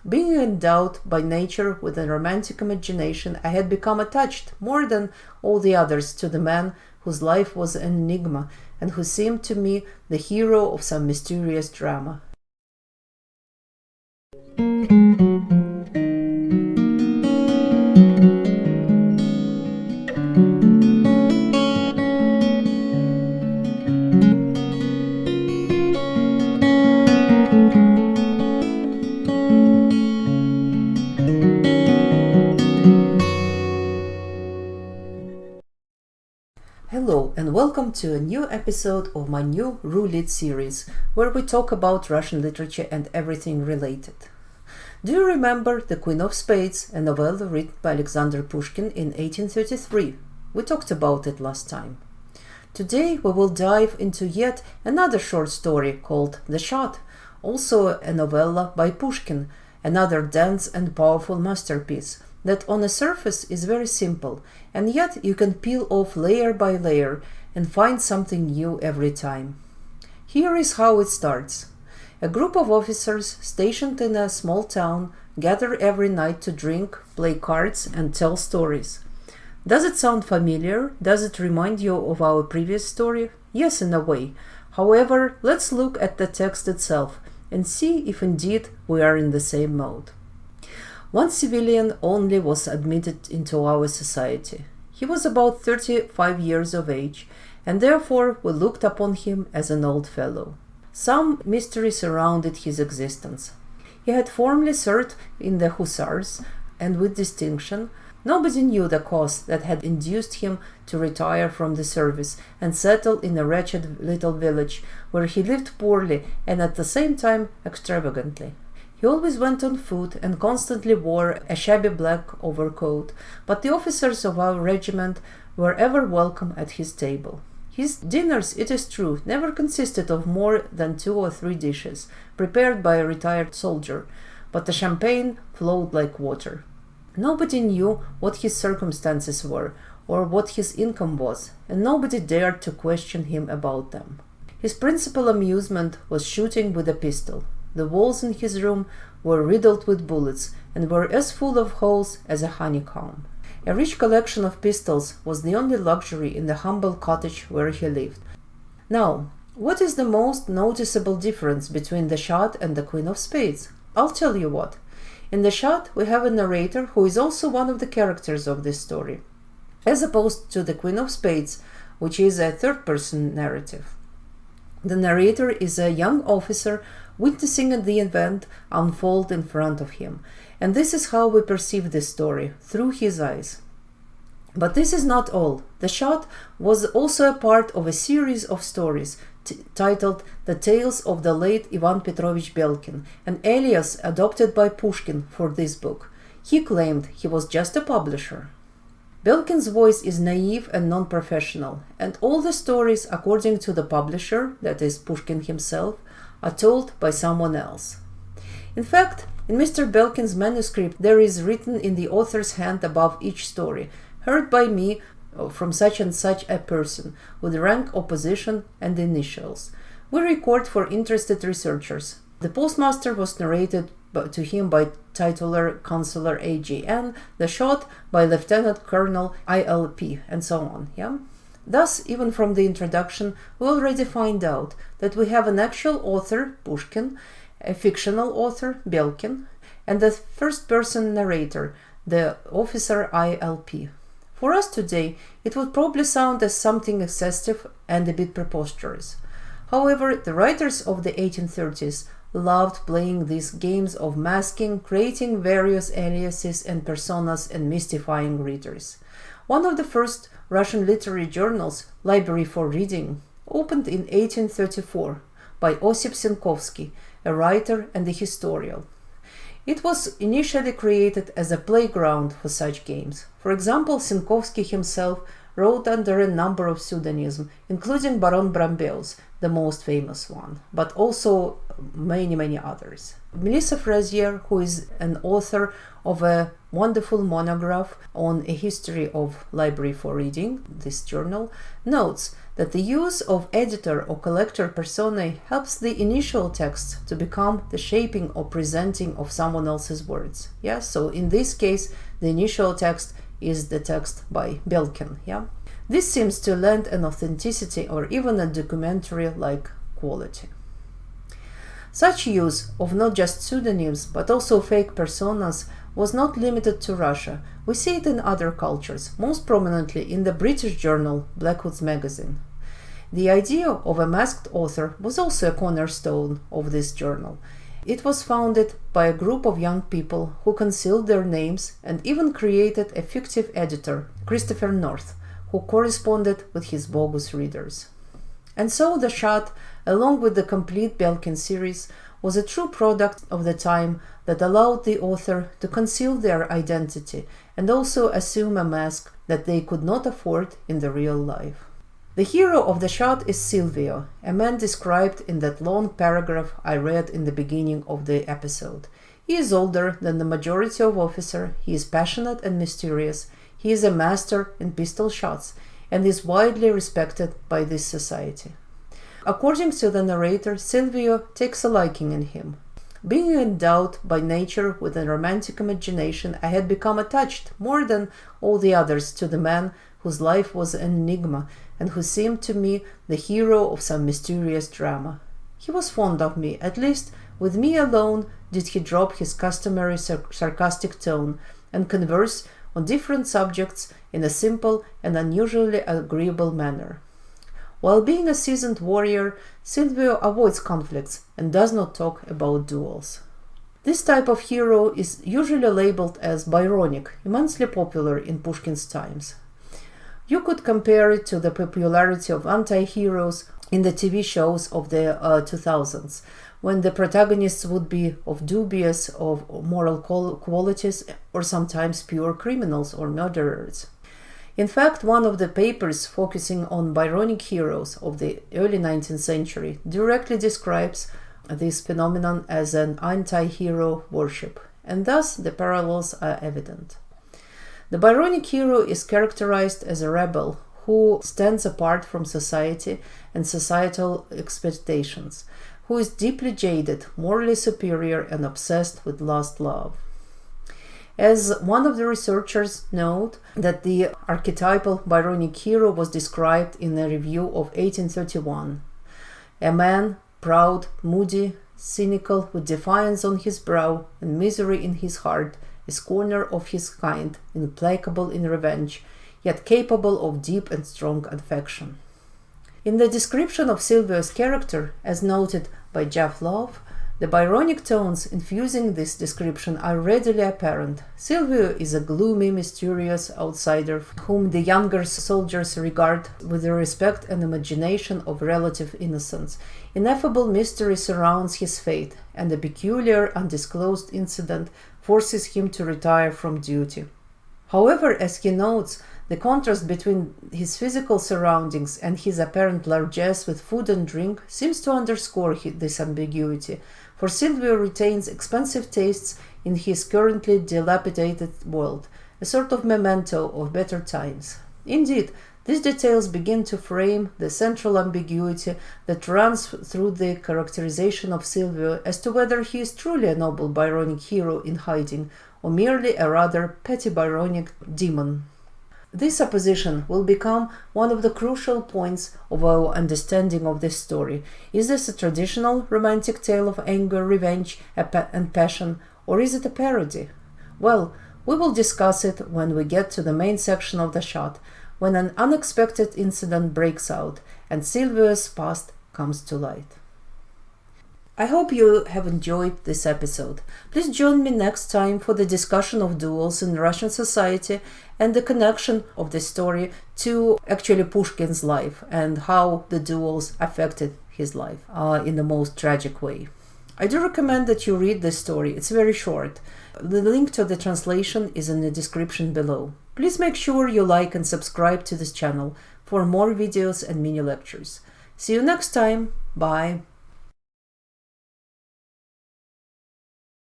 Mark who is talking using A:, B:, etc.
A: Being endowed by nature with a romantic imagination, I had become attached more than all the others to the man whose life was an enigma and who seemed to me the hero of some mysterious drama. Hello and welcome to a new episode of my new Rulit series, where we talk about Russian literature and everything related. Do you remember The Queen of Spades, a novella written by Alexander Pushkin in 1833? We talked about it last time. Today we will dive into yet another short story called The Shot, also a novella by Pushkin, another dense and powerful masterpiece that on the surface is very simple, and yet you can peel off layer by layer and find something new every time. Here is how it starts. A group of officers stationed in a small town gather every night to drink, play cards, and tell stories. Does it sound familiar? Does it remind you of our previous story? Yes, in a way. However, let's look at the text itself and see if indeed we are in the same mode. One civilian only was admitted into our society. He was about 35 years of age, and therefore we looked upon him as an old fellow. Some mystery surrounded his existence. He had formerly served in the Hussars, and with distinction. Nobody knew the cause that had induced him to retire from the service and settle in a wretched little village where he lived poorly and at the same time extravagantly. He always went on foot and constantly wore a shabby black overcoat, but the officers of our regiment were ever welcome at his table. His dinners, it is true, never consisted of more than 2 or 3 dishes, prepared by a retired soldier, but the champagne flowed like water. Nobody knew what his circumstances were, or what his income was, and nobody dared to question him about them. His principal amusement was shooting with a pistol. The walls in his room were riddled with bullets and were as full of holes as a honeycomb. A rich collection of pistols was the only luxury in the humble cottage where he lived. Now, what is the most noticeable difference between The Shot and The Queen of Spades? I'll tell you what. In The Shot, we have a narrator who is also one of the characters of this story, as opposed to The Queen of Spades, which is a third-person narrative. The narrator is a young officer witnessing the event unfold in front of him, and this is how we perceive this story, through his eyes. But this is not all. The Shot was also a part of a series of stories titled The Tales of the Late Ivan Petrovich Belkin, an alias adopted by Pushkin for this book. He claimed he was just a publisher. Belkin's voice is naive and non-professional, and all the stories, according to the publisher, that is Pushkin himself, are told by someone else. In fact, in Mr. Belkin's manuscript there is written in the author's hand above each story, heard by me from such and such a person, with rank, opposition, and initials. We record for interested researchers. The postmaster was narrated to him by titular Consular AGN, The Shot by Lieutenant Colonel ILP, and so on. Thus, even from the introduction, we already find out that we have an actual author, Pushkin, a fictional author, Belkin, and the first-person narrator, the officer ILP. For us today, it would probably sound as something excessive and a bit preposterous. However, the writers of the 1830s loved playing these games of masking, creating various aliases and personas and mystifying readers. One of the first Russian literary journals, Library for Reading, opened in 1834 by Osip Sinkovsky, a writer and a historian. It was initially created as a playground for such games. For example, Sinkovsky himself wrote under a number of pseudonyms, including Baron Brambeus, the most famous one, but also many others. Melissa Frazier, who is an author of a wonderful monograph on a history of Library for Reading, this journal, notes that the use of editor or collector personae helps the initial text to become the shaping or presenting of someone else's words. Yeah, so in this case, the initial text is the text by Belkin. Yeah, this seems to lend an authenticity or even a documentary-like quality. Such use of not just pseudonyms but also fake personas was not limited to Russia. We see it in other cultures, most prominently in the British journal Blackwood's Magazine. The idea of a masked author was also a cornerstone of this journal. It was founded by a group of young people who concealed their names and even created a fictive editor, Christopher North, who corresponded with his bogus readers. And so the Shot, along with the complete Belkin series, was a true product of the time that allowed the author to conceal their identity and also assume a mask that they could not afford in the real life. The hero of the Shot is Silvio, a man described in that long paragraph I read in the beginning of the episode. He is older than the majority of officers, he is passionate and mysterious, he is a master in pistol shots, and is widely respected by this society. According to the narrator, Silvio takes a liking in him. Being endowed by nature with a romantic imagination, I had become attached more than all the others to the man whose life was an enigma and who seemed to me the hero of some mysterious drama. He was fond of me, at least with me alone did he drop his customary sarcastic tone and converse on different subjects in a simple and unusually agreeable manner. While being a seasoned warrior, Silvio avoids conflicts and does not talk about duels. This type of hero is usually labeled as Byronic, immensely popular in Pushkin's times. You could compare it to the popularity of anti-heroes in the TV shows of the 2000s, when the protagonists would be of dubious of moral qualities or sometimes pure criminals or murderers. In fact, one of the papers focusing on Byronic heroes of the early 19th century directly describes this phenomenon as an anti-hero worship, and thus the parallels are evident. The Byronic hero is characterized as a rebel who stands apart from society and societal expectations, who is deeply jaded, morally superior, and obsessed with lost love. As one of the researchers noted, that the archetypal Byronic hero was described in a review of 1831. A man, proud, moody, cynical, with defiance on his brow and misery in his heart, a scorner of his kind, implacable in revenge, yet capable of deep and strong affection. In the description of Silvio's character, as noted by Jeff Love, the Byronic tones infusing this description are readily apparent. Silvio is a gloomy, mysterious outsider whom the younger soldiers regard with the respect and imagination of relative innocence. Ineffable mystery surrounds his fate, and a peculiar, undisclosed incident forces him to retire from duty. However, as he notes, the contrast between his physical surroundings and his apparent largesse with food and drink seems to underscore this ambiguity, for Silvio retains expensive tastes in his currently dilapidated world, a sort of memento of better times. Indeed, these details begin to frame the central ambiguity that runs through the characterization of Silvio as to whether he is truly a noble Byronic hero in hiding, or merely a rather petty Byronic demon. This opposition will become one of the crucial points of our understanding of this story. Is this a traditional romantic tale of anger, revenge, and passion, or is it a parody? Well, we will discuss it when we get to the main section of the shot, when an unexpected incident breaks out and Silvio's past comes to light. I hope you have enjoyed this episode. Please join me next time for the discussion of duels in Russian society and the connection of the story to actually Pushkin's life and how the duels affected his life in the most tragic way. I do recommend that you read this story. It's very short. The link to the translation is in the description below. Please make sure you like and subscribe to this channel for more videos and mini lectures. See you next time. Bye.